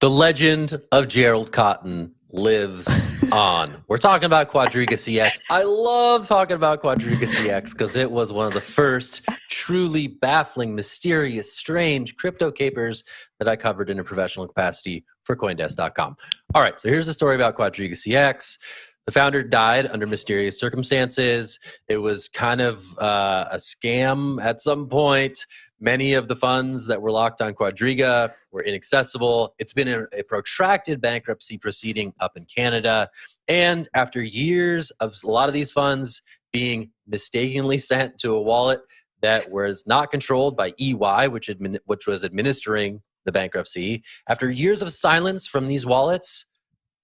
The legend of Gerald Cotton lives on. We're talking about QuadrigaCX. I love talking about QuadrigaCX because it was one of the first truly baffling, mysterious, strange crypto capers that I covered in a professional capacity for CoinDesk.com. All right, so here's the story about QuadrigaCX. The founder died under mysterious circumstances. It was kind of a scam at some point. Many of the funds that were locked on Quadriga were inaccessible. It's been a protracted bankruptcy proceeding up in Canada. And after years of a lot of these funds being mistakenly sent to a wallet that was not controlled by EY, which was administering the bankruptcy, after years of silence from these wallets,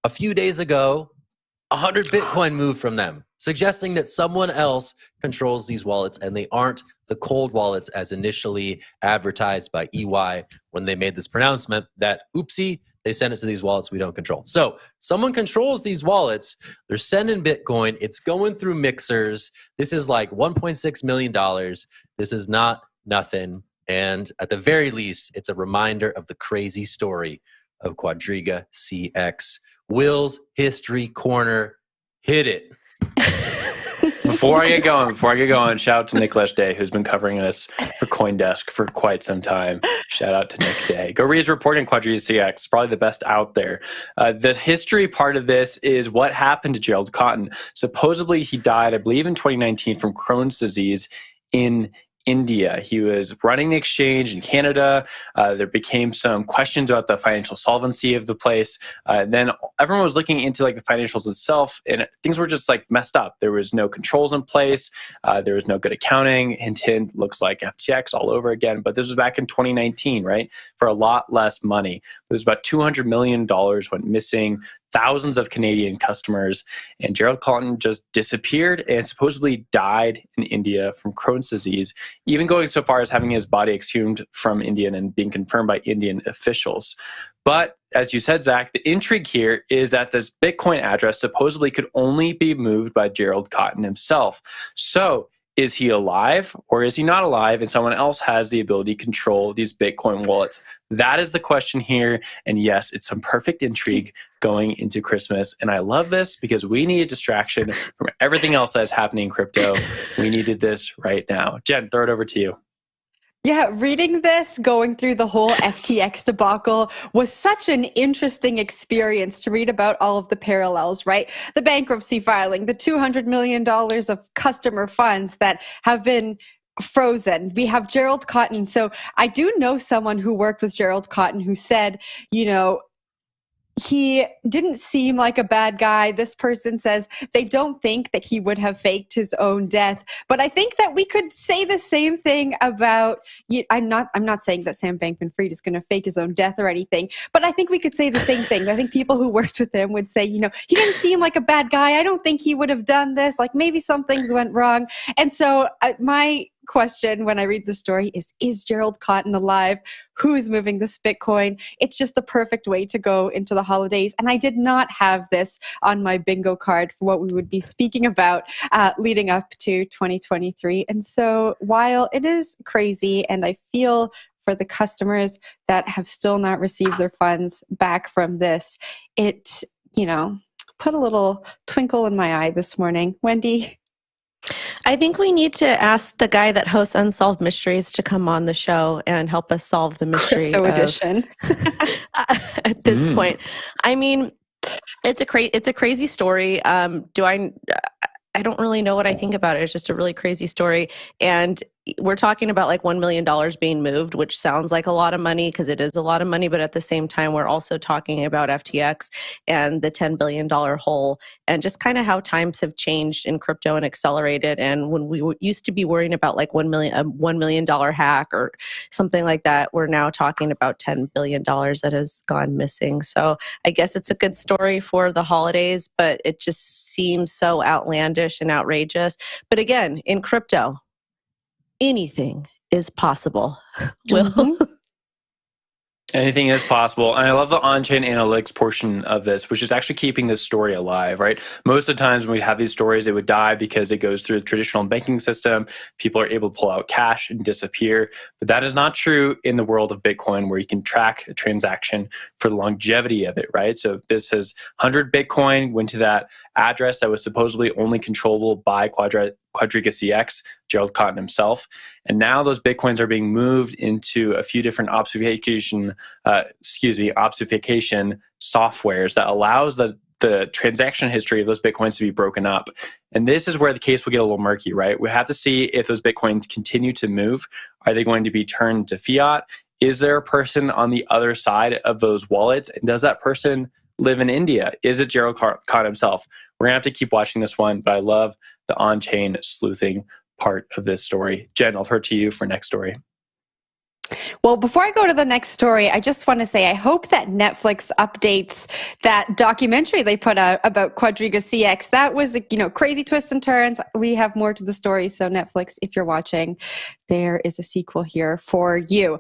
a few days ago, 100 Bitcoin moved from them, suggesting that someone else controls these wallets and they aren't the cold wallets as initially advertised by EY when they made this pronouncement that, oopsie, they sent it to these wallets we don't control. So someone controls these wallets. They're sending Bitcoin. It's going through mixers. This is like $1.6 million. This is not nothing. And at the very least, it's a reminder of the crazy story of QuadrigaCX. Will's History Corner, hit it. Before I get going, shout out to Nick Day, who's been covering us for CoinDesk for quite some time. Shout out to Nick Day. Go read his report on QuadrigaCX, probably the best out there. The history part of this is what happened to Gerald Cotton. Supposedly he died, I believe in 2019 from Crohn's disease in India. He was running the exchange in Canada. There became some questions about the financial solvency of the place. Then everyone was looking into like the financials itself, and things were just like messed up. There was no controls in place. There was no good accounting. Hint, hint, looks like FTX all over again. But this was back in 2019, right? For a lot less money. It was about $200 million went missing. Thousands of Canadian customers, and Gerald Cotton just disappeared and supposedly died in India from Crohn's disease, even going so far as having his body exhumed from India and being confirmed by Indian officials. But as you said, Zach, the intrigue here is that this Bitcoin address supposedly could only be moved by Gerald Cotton himself. So is he alive or is he not alive and someone else has the ability to control these Bitcoin wallets? That is the question here. And yes, it's some perfect intrigue going into Christmas. And I love this because we need a distraction from everything else that is happening in crypto. We needed this right now. Jen, throw it over to you. Yeah, reading this, going through the whole FTX debacle was such an interesting experience to read about all of the parallels, right? The bankruptcy filing, the $200 million of customer funds that have been frozen. We have Gerald Cotton. So I do know someone who worked with Gerald Cotton who said, you know, he didn't seem like a bad guy. This person says they don't think that he would have faked his own death. But I think that we could say the same thing about, I'm not saying that Sam Bankman-Fried is going to fake his own death or anything, but I think we could say the same thing. I think people who worked with him would say, you know, he didn't seem like a bad guy. I don't think he would have done this. Like maybe some things went wrong. And so my question when I read the story is Gerald Cotton alive? Who is moving this Bitcoin? It's just the perfect way to go into the holidays. And I did not have this on my bingo card for what we would be speaking about leading up to 2023. And so while it is crazy and I feel for the customers that have still not received their funds back from this, it, you know, put a little twinkle in my eye this morning. Wendy? I think we need to ask the guy that hosts Unsolved Mysteries to come on the show and help us solve the mystery. Crypto edition. At this point. I mean, it's a crazy story. I don't really know what I think about it. It's just a really crazy story. And we're talking about like $1 million being moved, which sounds like a lot of money because it is a lot of money. But at the same time, we're also talking about FTX and the $10 billion hole and just kind of how times have changed in crypto and accelerated. And when we used to be worrying about like $1 million hack or something like that, we're now talking about $10 billion that has gone missing. So I guess it's a good story for the holidays, but it just seems so outlandish and outrageous. But again, in crypto, anything is possible. Will? Anything is possible. And I love the on-chain analytics portion of this, which is actually keeping this story alive, right? Most of the times when we have these stories, it would die because it goes through the traditional banking system. People are able to pull out cash and disappear. But that is not true in the world of Bitcoin, where you can track a transaction for the longevity of it, right? So if this is 100 Bitcoin, went to that address that was supposedly only controllable by QuadrigaCX, Gerald Cotton himself. And now those Bitcoins are being moved into a few different obfuscation softwares that allows the transaction history of those Bitcoins to be broken up. And this is where the case will get a little murky, right? We have to see if those Bitcoins continue to move. Are they going to be turned to fiat? Is there a person on the other side of those wallets? And does that person live in India? Is it Gerald Cotton himself? We're going to have to keep watching this one, but I love the on-chain sleuthing part of this story. Jen, I'll turn to you for next story. Well, before I go to the next story, I just want to say I hope that Netflix updates that documentary they put out about QuadrigaCX. That was, crazy twists and turns. We have more to the story. So Netflix, if you're watching, there is a sequel here for you.